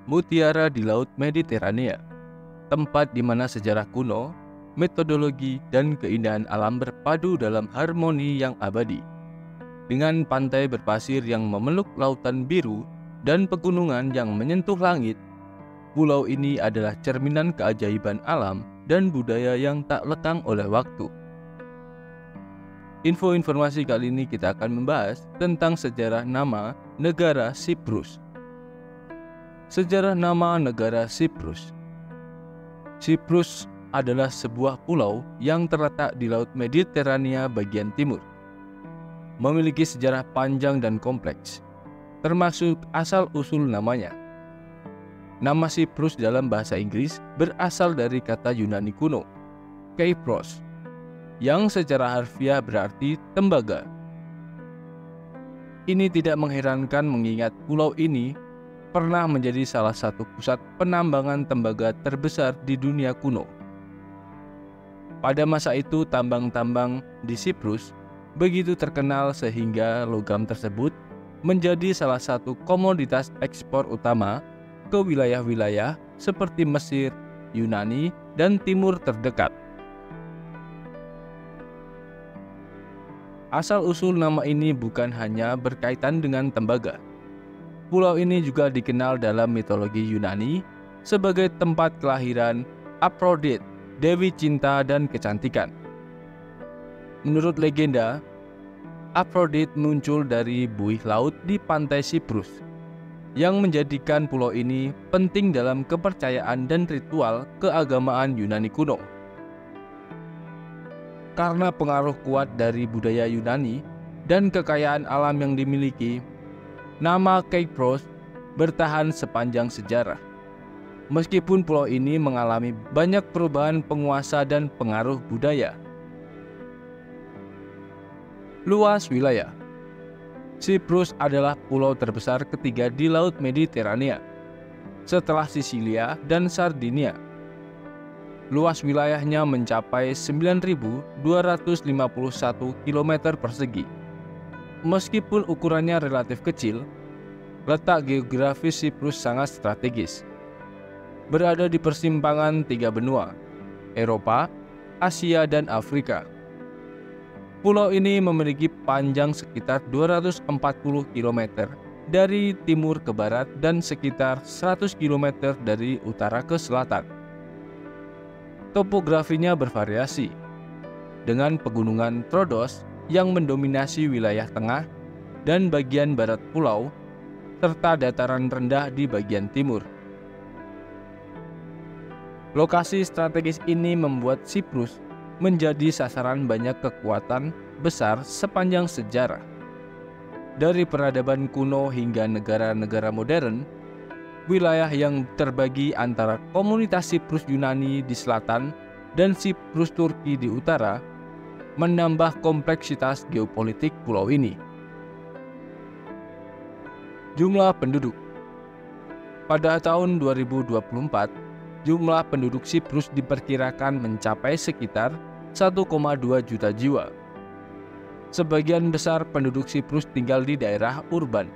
Mutiara di Laut Mediterania, tempat di mana sejarah kuno, metodologi, dan keindahan alam berpadu dalam harmoni yang abadi. Dengan pantai berpasir yang memeluk lautan biru dan pegunungan yang menyentuh langit, pulau ini adalah cerminan keajaiban alam dan budaya yang tak lekang oleh waktu. Informasi kali ini kita akan membahas tentang sejarah nama negara Siprus. Sejarah nama negara Siprus. Siprus adalah sebuah pulau yang terletak di Laut Mediterania bagian timur. Memiliki sejarah panjang dan kompleks, termasuk asal-usul namanya. Nama Siprus dalam bahasa Inggris berasal dari kata Yunani kuno, Kypros, yang secara harfiah berarti tembaga. Ini tidak mengherankan mengingat pulau ini pernah menjadi salah satu pusat penambangan tembaga terbesar di dunia kuno. Pada masa itu, tambang-tambang di Siprus begitu terkenal sehingga logam tersebut menjadi salah satu komoditas ekspor utama ke wilayah-wilayah seperti Mesir, Yunani, dan Timur terdekat. Asal-usul nama ini bukan hanya berkaitan dengan tembaga. Pulau ini juga dikenal dalam mitologi Yunani sebagai tempat kelahiran Aphrodite, dewi cinta dan kecantikan. Menurut legenda, Aphrodite muncul dari buih laut di pantai Siprus, yang menjadikan pulau ini penting dalam kepercayaan dan ritual keagamaan Yunani kuno. Karena pengaruh kuat dari budaya Yunani dan kekayaan alam yang dimiliki, nama Kypros bertahan sepanjang sejarah. Meskipun pulau ini mengalami banyak perubahan penguasa dan pengaruh budaya. Luas wilayah. Siprus adalah pulau terbesar ketiga di Laut Mediterania, setelah Sisilia dan Sardinia. Luas wilayahnya mencapai 9.251 km persegi. Meskipun ukurannya relatif kecil, letak geografis Siprus sangat strategis. Berada di persimpangan tiga benua, Eropa, Asia, dan Afrika. Pulau ini memiliki panjang sekitar 240 km dari timur ke barat dan sekitar 100 km dari utara ke selatan. Topografinya bervariasi, dengan pegunungan Troodos yang mendominasi wilayah tengah dan bagian barat pulau, serta dataran rendah di bagian timur. Lokasi strategis ini membuat Siprus menjadi sasaran banyak kekuatan besar sepanjang sejarah. Dari peradaban kuno hingga negara-negara modern, wilayah yang terbagi antara komunitas Siprus Yunani di selatan dan Siprus Turki di utara menambah kompleksitas geopolitik pulau ini. Jumlah penduduk. Pada tahun 2024, jumlah penduduk Siprus diperkirakan mencapai sekitar 1,2 juta jiwa. Sebagian besar penduduk Siprus tinggal di daerah urban,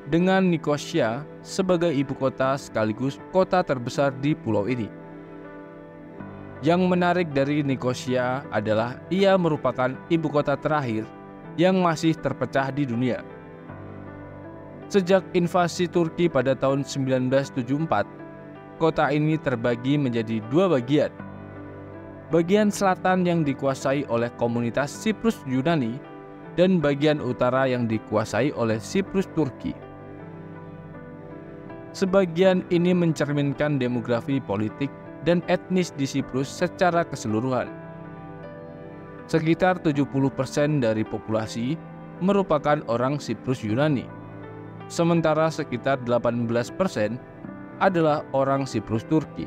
dengan Nikosia sebagai ibu kota sekaligus kota terbesar di pulau ini. Yang menarik dari Nikosia adalah ia merupakan ibu kota terakhir yang masih terpecah di dunia. Sejak invasi Turki pada tahun 1974, kota ini terbagi menjadi dua bagian. Bagian selatan yang dikuasai oleh komunitas Siprus Yunani dan bagian utara yang dikuasai oleh Siprus Turki. Sebagian ini mencerminkan demografi politik dan etnis di Siprus secara keseluruhan. Sekitar 70% dari populasi merupakan orang Siprus Yunani, sementara sekitar 18% adalah orang Siprus Turki.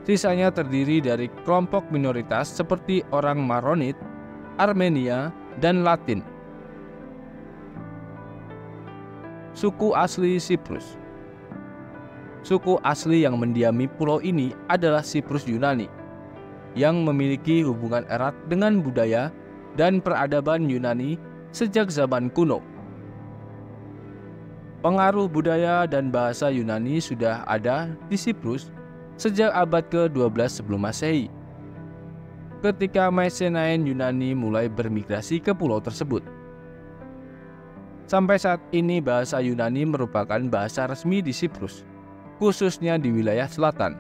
Sisanya terdiri dari kelompok minoritas seperti orang Maronit, Armenia, dan Latin. Suku asli Siprus. Suku asli yang mendiami pulau ini adalah Siprus Yunani, yang memiliki hubungan erat dengan budaya dan peradaban Yunani sejak zaman kuno. Pengaruh budaya dan bahasa Yunani sudah ada di Siprus sejak abad ke-12 sebelum Masehi, ketika Mycenaean Yunani mulai bermigrasi ke pulau tersebut. Sampai saat ini bahasa Yunani merupakan bahasa resmi di Siprus, khususnya di wilayah selatan.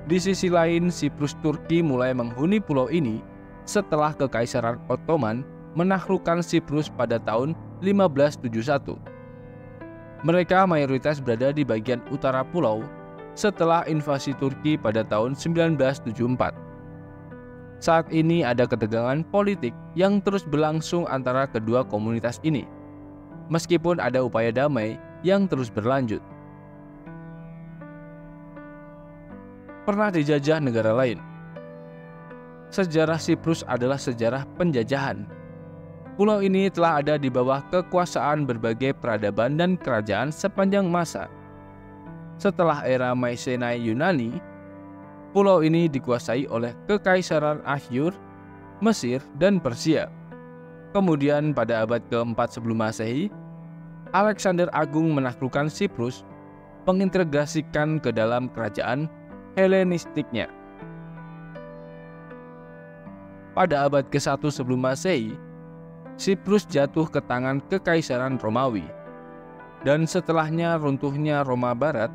Di sisi lain, Siprus Turki mulai menghuni pulau ini setelah Kekaisaran Ottoman menaklukkan Siprus pada tahun 1571. Mereka mayoritas berada di bagian utara pulau setelah invasi Turki pada tahun 1974. Saat ini ada ketegangan politik yang terus berlangsung antara kedua komunitas ini, meskipun ada upaya damai yang terus berlanjut. Pernah dijajah negara lain. Sejarah Siprus adalah sejarah penjajahan. Pulau ini telah ada di bawah kekuasaan berbagai peradaban dan kerajaan sepanjang masa. Setelah era Mycenaean Yunani, pulau ini dikuasai oleh Kekaisaran Asyur, Mesir, dan Persia. Kemudian pada abad ke-4 sebelum Masehi, Alexander Agung menaklukkan Siprus, mengintegrasikan ke dalam kerajaan Helenistiknya. Pada abad ke-1 sebelum Masehi, Siprus jatuh ke tangan Kekaisaran Romawi, dan setelahnya runtuhnya Roma Barat,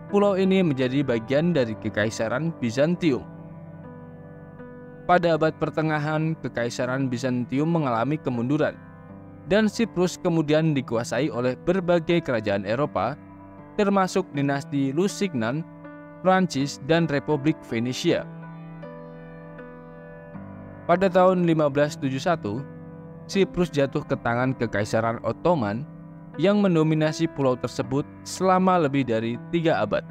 pulau ini menjadi bagian dari Kekaisaran Bizantium. Pada abad pertengahan, Kekaisaran Bizantium mengalami kemunduran, dan Siprus kemudian dikuasai oleh berbagai kerajaan Eropa, termasuk dinasti Lusignan, Prancis, dan Republik Venesia. Pada tahun 1571, Siprus jatuh ke tangan Kekaisaran Ottoman yang mendominasi pulau tersebut selama lebih dari 3 abad.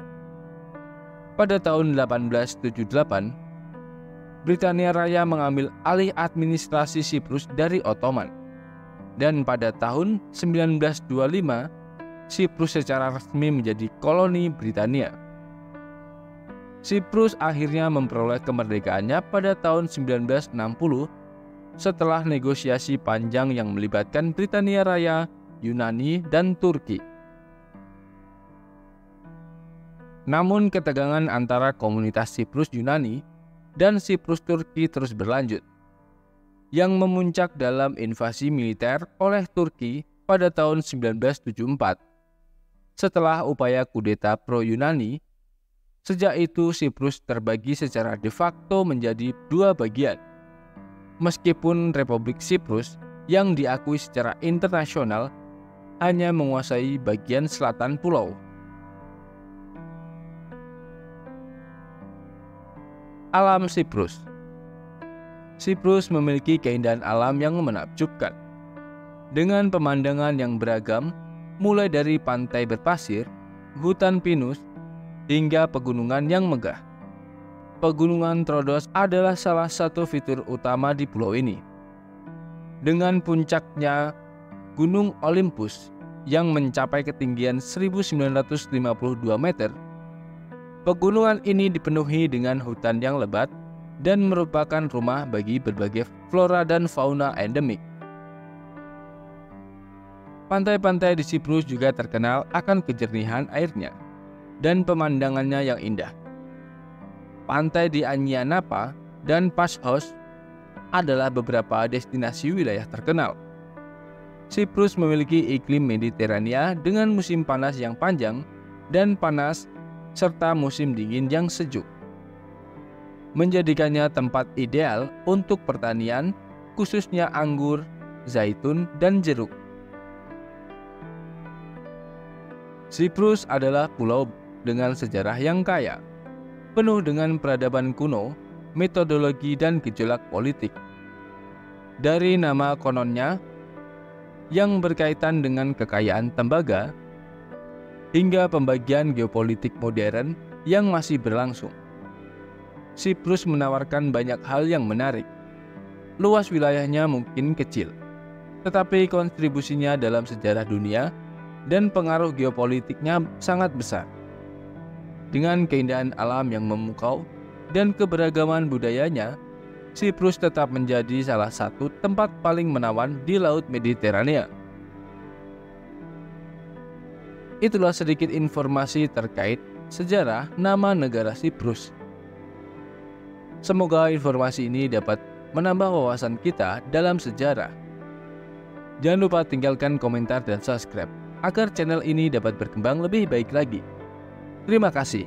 Pada tahun 1878, Britania Raya mengambil alih administrasi Siprus dari Ottoman, dan pada tahun 1925, Siprus secara resmi menjadi koloni Britania. Siprus akhirnya memperoleh kemerdekaannya pada tahun 1960 setelah negosiasi panjang yang melibatkan Britania Raya, Yunani, dan Turki. Namun ketegangan antara komunitas Siprus Yunani dan Siprus Turki terus berlanjut, yang memuncak dalam invasi militer oleh Turki pada tahun 1974. Setelah upaya kudeta pro-Yunani, sejak itu Siprus terbagi secara de facto menjadi 2 bagian. Meskipun Republik Siprus yang diakui secara internasional hanya menguasai bagian selatan pulau. Alam Siprus. Siprus memiliki keindahan alam yang menakjubkan, dengan pemandangan yang beragam, mulai dari pantai berpasir, hutan pinus, hingga pegunungan yang megah. Pegunungan Troodos adalah salah satu fitur utama di pulau ini. Dengan puncaknya Gunung Olympus yang mencapai ketinggian 1952 meter, pegunungan ini dipenuhi dengan hutan yang lebat dan merupakan rumah bagi berbagai flora dan fauna endemik. Pantai-pantai di Siprus juga terkenal akan kejernihan airnya dan pemandangannya yang indah. Pantai di Anyanapa dan Paschos adalah beberapa destinasi wilayah terkenal. Siprus memiliki iklim Mediterania dengan musim panas yang panjang dan panas serta musim dingin yang sejuk, menjadikannya tempat ideal untuk pertanian, khususnya anggur, zaitun, dan jeruk. Siprus adalah pulau dengan sejarah yang kaya, penuh dengan peradaban kuno, metodologi, dan gejolak politik. Dari nama kononnya yang berkaitan dengan kekayaan tembaga, hingga pembagian geopolitik modern yang masih berlangsung, Siprus menawarkan banyak hal yang menarik. Luas wilayahnya mungkin kecil, tetapi kontribusinya dalam sejarah dunia dan pengaruh geopolitiknya sangat besar. Dengan keindahan alam yang memukau dan keberagaman budayanya, Siprus tetap menjadi salah satu tempat paling menawan di Laut Mediterania. Itulah sedikit informasi terkait sejarah nama negara Siprus. Semoga informasi ini dapat menambah wawasan kita dalam sejarah. Jangan lupa tinggalkan komentar dan subscribe agar channel ini dapat berkembang lebih baik lagi. Terima kasih.